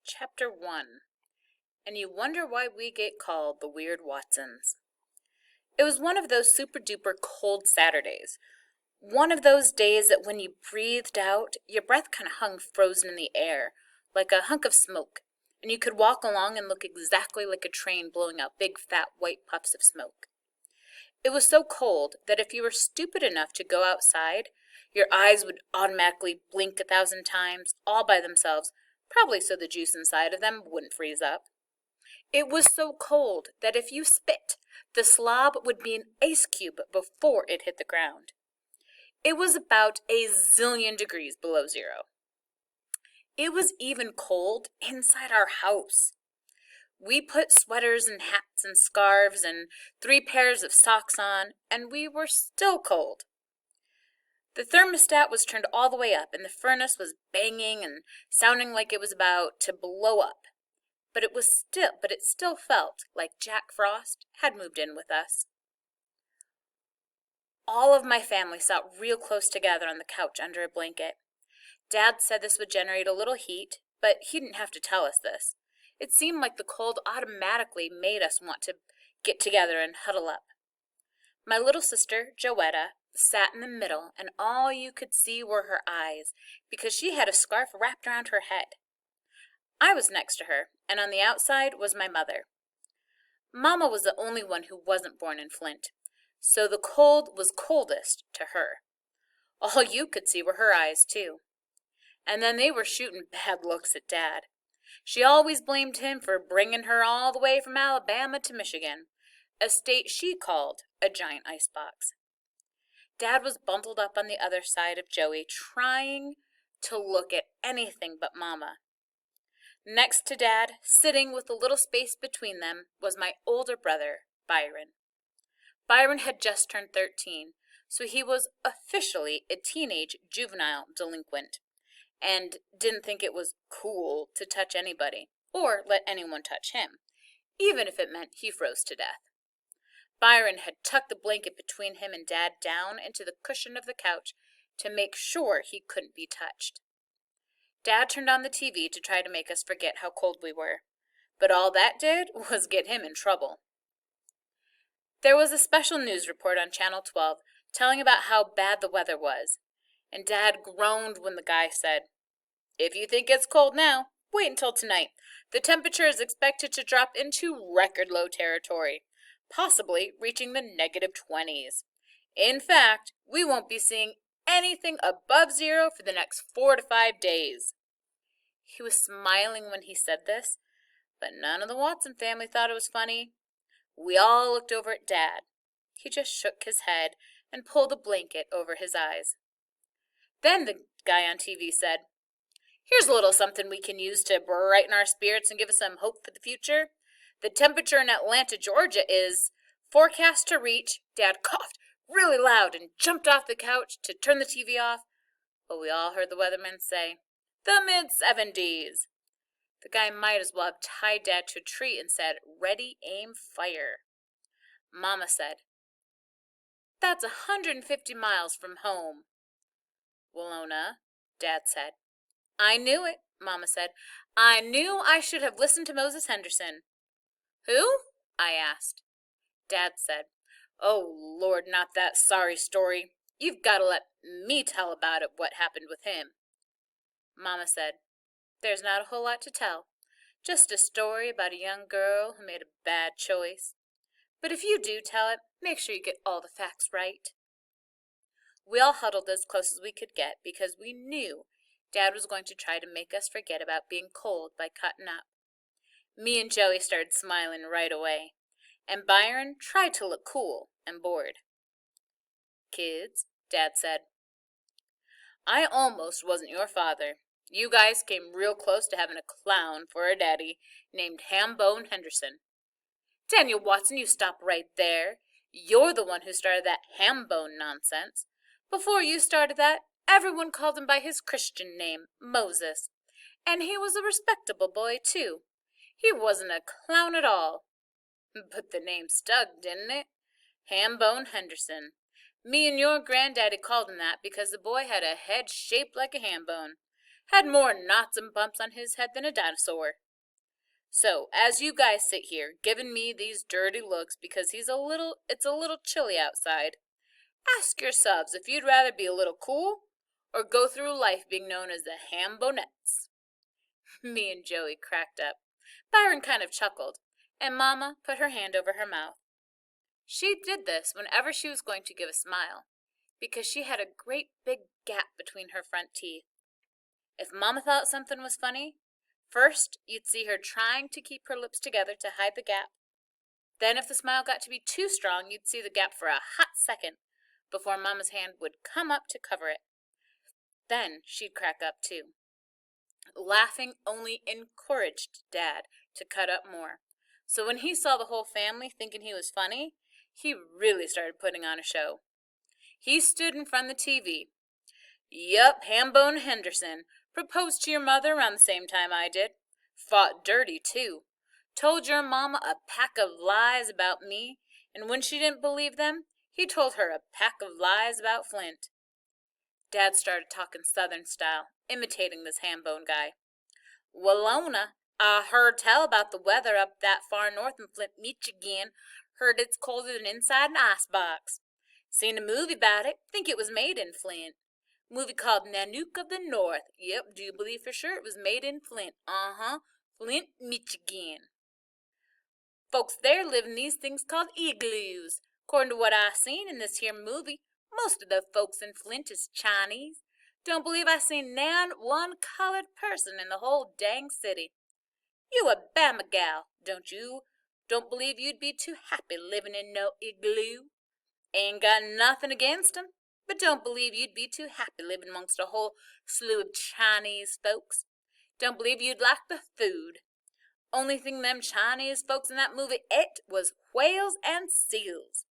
Chapter 1. And you wonder why we get called the Weird Watsons. It was one of those super-duper cold Saturdays. One of those days that when you breathed out, your breath kind of hung frozen in the air, like a hunk of smoke, and you could walk along and look exactly like a train blowing out big fat white puffs of smoke. It was so cold that if you were stupid enough to go outside, your eyes would automatically blink 1,000 times, all by themselves, probably so the juice inside of them wouldn't freeze up. It was so cold that if you spit, the slob would be an ice cube before it hit the ground. It was about a zillion degrees below zero. It was even cold inside our house. We put sweaters and hats and scarves and 3 pairs of socks on, and we were still cold. The thermostat was turned all the way up, and the furnace was banging and sounding like it was about to blow up. But it still felt like Jack Frost had moved in with us. All of my family sat real close together on the couch under a blanket. Dad said this would generate a little heat, but he didn't have to tell us this. It seemed like the cold automatically made us want to get together and huddle up. My little sister, Joetta, sat in the middle, and all you could see were her eyes, because she had a scarf wrapped around her head. I was next to her, and on the outside was my mother. Mama was the only one who wasn't born in Flint, so the cold was coldest to her. All you could see were her eyes, too. And then they were shooting bad looks at Dad. She always blamed him for bringing her all the way from Alabama to Michigan, a state she called a giant icebox. Dad was bundled up on the other side of Joey, trying to look at anything but Mama. Next to Dad, sitting with a little space between them, was my older brother, Byron. Byron had just turned 13, so he was officially a teenage juvenile delinquent, and didn't think it was cool to touch anybody, or let anyone touch him, even if it meant he froze to death. Byron had tucked the blanket between him and Dad down into the cushion of the couch to make sure he couldn't be touched. Dad turned on the TV to try to make us forget how cold we were, but all that did was get him in trouble. There was a special news report on Channel 12 telling about how bad the weather was, and Dad groaned when the guy said, "If you think it's cold now, wait until tonight. The temperature is expected to drop into record low territory, possibly reaching the -20s. In fact, we won't be seeing anything above zero for the next 4 to 5 days. He was smiling when he said this, but none of the Watson family thought it was funny. We all looked over at Dad. He just shook his head and pulled a blanket over his eyes. Then the guy on TV said, "Here's a little something we can use to brighten our spirits and give us some hope for the future. The temperature in Atlanta, Georgia is forecast to reach," Dad coughed really loud and jumped off the couch to turn the TV off, but we all heard the weatherman say, "the mid-70s. The guy might as well have tied Dad to a tree and said, "Ready, aim, fire." Mama said, "That's 150 miles from home." "Willona," Dad said. "I knew it," Mama said. "I knew I should have listened to Moses Henderson." "Who?" I asked. Dad said, "Oh, Lord, not that sorry story. You've got to let me tell about it, what happened with him." Mama said, "There's not a whole lot to tell. Just a story about a young girl who made a bad choice. But if you do tell it, make sure you get all the facts right." We all huddled as close as we could get because we knew Dad was going to try to make us forget about being cold by cutting up. Me and Joey started smiling right away, and Byron tried to look cool and bored. "Kids," Dad said, "I almost wasn't your father. You guys came real close to having a clown for a daddy named Hambone Henderson." "Daniel Watson, you stop right there. You're the one who started that Hambone nonsense. Before you started that, everyone called him by his Christian name, Moses. And he was a respectable boy, too. He wasn't a clown at all. But the name stuck, didn't it? Hambone Henderson. Me and your granddaddy called him that because the boy had a head shaped like a ham bone. Had more knots and bumps on his head than a dinosaur. So, as you guys sit here, giving me these dirty looks because it's a little chilly outside, ask yourselves if you'd rather be a little cool or go through life being known as the Hambonettes. Me and Joey cracked up. Byron kind of chuckled, and Mama put her hand over her mouth. She did this whenever she was going to give a smile, because she had a great big gap between her front teeth. If Mama thought something was funny, first you'd see her trying to keep her lips together to hide the gap. Then if the smile got to be too strong, you'd see the gap for a hot second before Mama's hand would come up to cover it. Then she'd crack up too. Laughing only encouraged Dad to cut up more. So when he saw the whole family thinking he was funny, he really started putting on a show. He stood in front of the TV. "Yup, Hambone Henderson. Proposed to your mother around the same time I did. Fought dirty, too. Told your mama a pack of lies about me, and when she didn't believe them, he told her a pack of lies about Flint." Dad started talking Southern style, imitating this Hambone guy. "Wallona, I heard tell about the weather up that far north in Flint, Michigan. Heard it's colder than inside an icebox. Seen a movie about it. Think it was made in Flint. Movie called Nanook of the North. Yep, do you believe for sure it was made in Flint? Flint, Michigan. Folks there live in these things called igloos. According to what I seen in this here movie, most of the folks in Flint is Chinese. Don't believe I seen nan one colored person in the whole dang city. You a Bama gal, don't you? Don't believe you'd be too happy living in no igloo. Ain't got nothing against 'em, but don't believe you'd be too happy living amongst a whole slew of Chinese folks. Don't believe you'd like the food. Only thing them Chinese folks in that movie ate was whales and seals.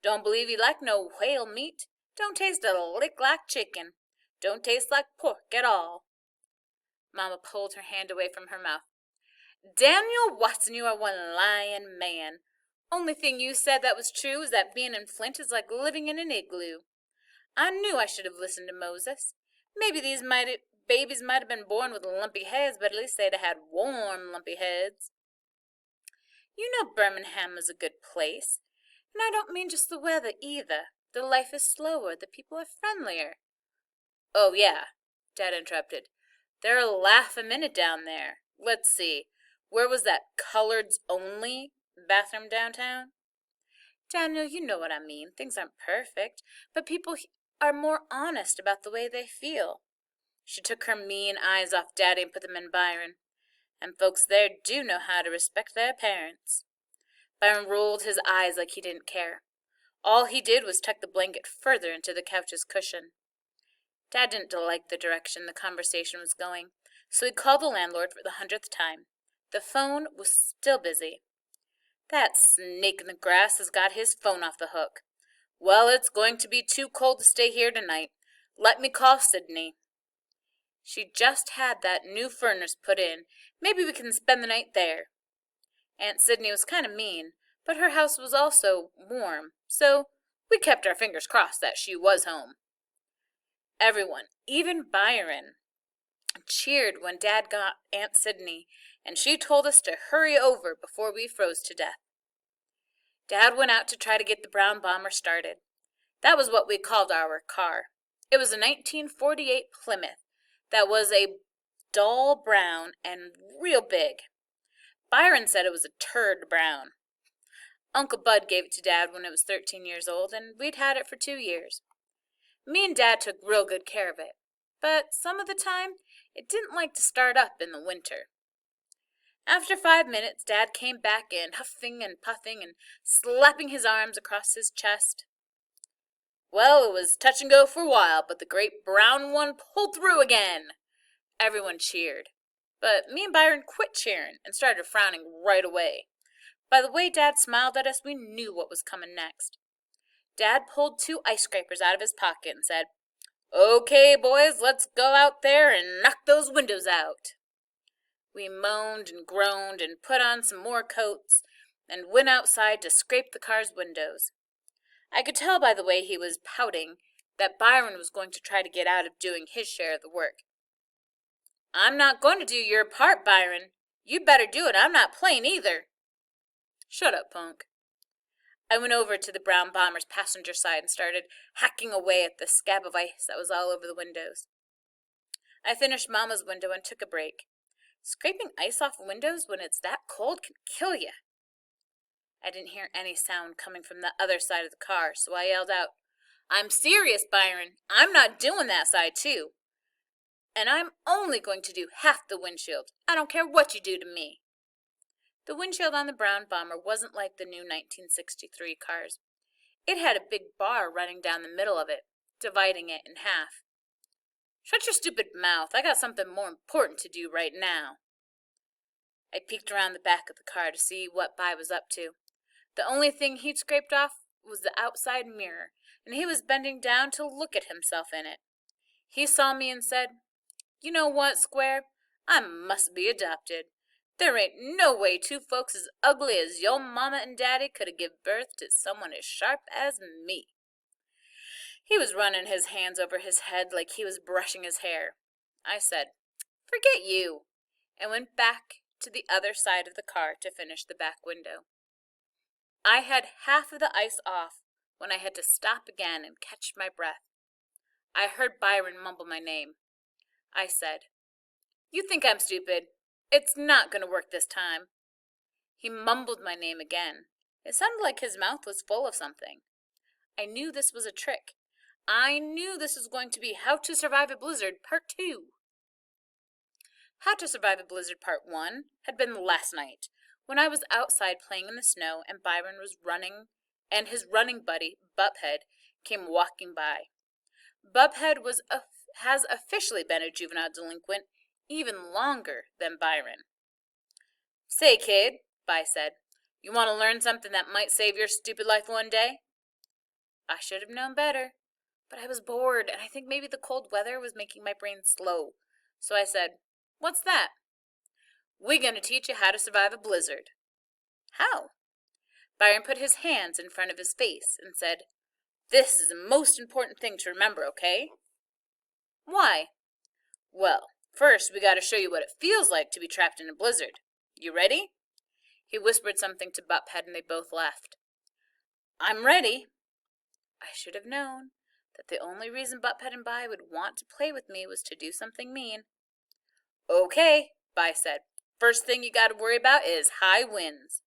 Don't believe you like no whale meat. Don't taste a lick like chicken. Don't taste like pork at all." Mama pulled her hand away from her mouth. "Daniel Watson, you are one lying man. Only thing you said that was true is that being in Flint is like living in an igloo. I knew I should have listened to Moses. Maybe these babies might have been born with lumpy heads, but at least they'd have had warm, lumpy heads. You know Birmingham is a good place, and I don't mean just the weather either. The life is slower, the people are friendlier." "Oh, yeah," Dad interrupted. "They're a laugh a minute down there. Let's see, where was that coloreds only bathroom downtown?" "Daniel, you know what I mean. Things aren't perfect, but people are more honest about the way they feel." She took her mean eyes off Daddy and put them in Byron. "And folks there do know how to respect their parents." Byron rolled his eyes like he didn't care. All he did was tuck the blanket further into the couch's cushion. Dad didn't like the direction the conversation was going, so he called the landlord for the 100th time. The phone was still busy. "That snake in the grass has got his phone off the hook. Well, it's going to be too cold to stay here tonight. Let me call Sydney. She just had that new furnace put in. Maybe we can spend the night there." Aunt Sydney was kind of mean, but her house was also warm, so we kept our fingers crossed that she was home. Everyone, even Byron, cheered when Dad got Aunt Sydney, and she told us to hurry over before we froze to death. Dad went out to try to get the brown bomber started. That was what we called our car. It was a 1948 Plymouth that was a dull brown and real big. Byron said it was a turd brown. Uncle Bud gave it to Dad when it was 13 years old, and we'd had it for 2 years. Me and Dad took real good care of it, but some of the time, it didn't like to start up in the winter. After 5 minutes, Dad came back in, huffing and puffing and slapping his arms across his chest. "Well, it was touch and go for a while, but the great brown one pulled through again." Everyone cheered, but me and Byron quit cheering and started frowning right away. By the way Dad smiled at us, we knew what was coming next. Dad pulled 2 ice scrapers out of his pocket and said, "Okay, boys, let's go out there and knock those windows out." We moaned and groaned and put on some more coats and went outside to scrape the car's windows. I could tell by the way he was pouting that Byron was going to try to get out of doing his share of the work. I'm not going to do your part, Byron. You better do it. I'm not playing either. Shut up, punk. I went over to the brown bomber's passenger side and started hacking away at the scab of ice that was all over the windows. I finished Mama's window and took a break. Scraping ice off windows when it's that cold can kill you. I didn't hear any sound coming from the other side of the car, so I yelled out, I'm serious, Byron. I'm not doing that side, too. And I'm only going to do half the windshield. I don't care what you do to me. The windshield on the brown bomber wasn't like the new 1963 cars. It had a big bar running down the middle of it, dividing it in half. Shut your stupid mouth. I got something more important to do right now. I peeked around the back of the car to see what By was up to. The only thing he'd scraped off was the outside mirror, and he was bending down to look at himself in it. He saw me and said, You know what, Square? I must be adopted. There ain't no way two folks as ugly as your mama and daddy could have give birth to someone as sharp as me. He was running his hands over his head like he was brushing his hair. I said, Forget you, and went back to the other side of the car to finish the back window. I had half of the ice off when I had to stop again and catch my breath. I heard Byron mumble my name. I said, You think I'm stupid. It's not going to work this time. He mumbled my name again. It sounded like his mouth was full of something. I knew this was a trick. I knew this was going to be How to Survive a Blizzard Part 2. How to Survive a Blizzard Part 1 had been last night, when I was outside playing in the snow and Byron was running, and his running buddy, Buphead, came walking by. Buphead has officially been a juvenile delinquent even longer than Byron. Say, kid, By said, you want to learn something that might save your stupid life one day? I should have known better, but I was bored, and I think maybe the cold weather was making my brain slow. So I said, What's that? We're going to teach you how to survive a blizzard. How? Byron put his hands in front of his face and said, This is the most important thing to remember, okay? Why? Well, first we got to show you what it feels like to be trapped in a blizzard. You ready? He whispered something to Buphead and they both laughed. I'm ready. I should have known that the only reason Buphead and By would want to play with me was to do something mean. Okay, By said. First thing you got to worry about is high winds.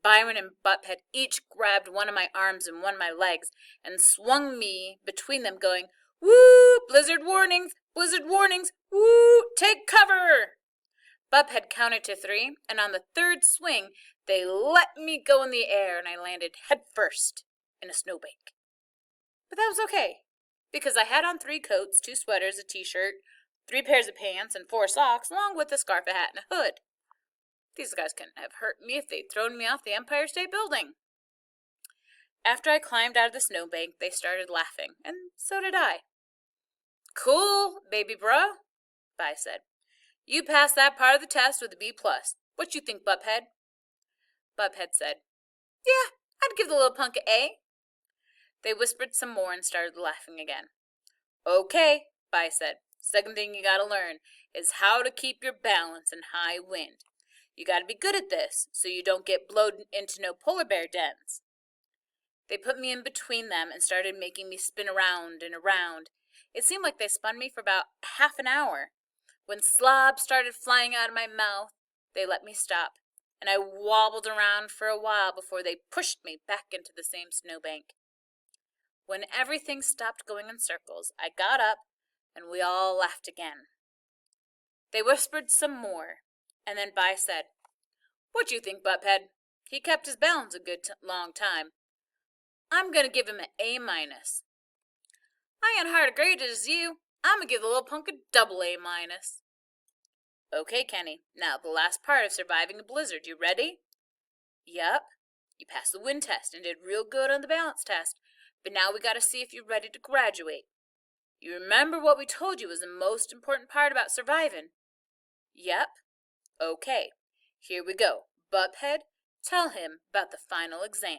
Byron and Buphead each grabbed one of my arms and one of my legs and swung me between them going, Woo! Blizzard warnings! Blizzard warnings! Woo! Take cover! Buphead counted to 3, and on the third swing, they let me go in the air and I landed head first in a snowbank. But that was okay, because I had on 3 coats, 2 sweaters, a t-shirt, 3 pairs of pants, and 4 socks, along with a scarf, a hat, and a hood. These guys couldn't have hurt me if they'd thrown me off the Empire State Building. After I climbed out of the snowbank, they started laughing, and so did I. Cool, baby bro, By said. You passed that part of the test with a B+. What you think, Buphead? Buphead said, Yeah, I'd give the little punk an A. They whispered some more and started laughing again. Okay, By said. Second thing you gotta learn is how to keep your balance in high wind. You gotta be good at this so you don't get blowed into no polar bear dens. They put me in between them and started making me spin around and around. It seemed like they spun me for about half an hour. When slobs started flying out of my mouth, they let me stop, and I wobbled around for a while before they pushed me back into the same snowbank. When everything stopped going in circles, I got up, and we all laughed again. They whispered some more, and then By said, What you think, Buphead? He kept his balance a good long time. I'm going to give him an A-. I ain't hard graded as you. I'm going to give the little punk a double A-. Okay, Kenny, now the last part of surviving a blizzard. You ready? Yup. You passed the wind test and did real good on the balance test, but now we got to see if you're ready to graduate. You remember what we told you was the most important part about surviving? Yep. Okay, here we go. Buphead, tell him about the final exam.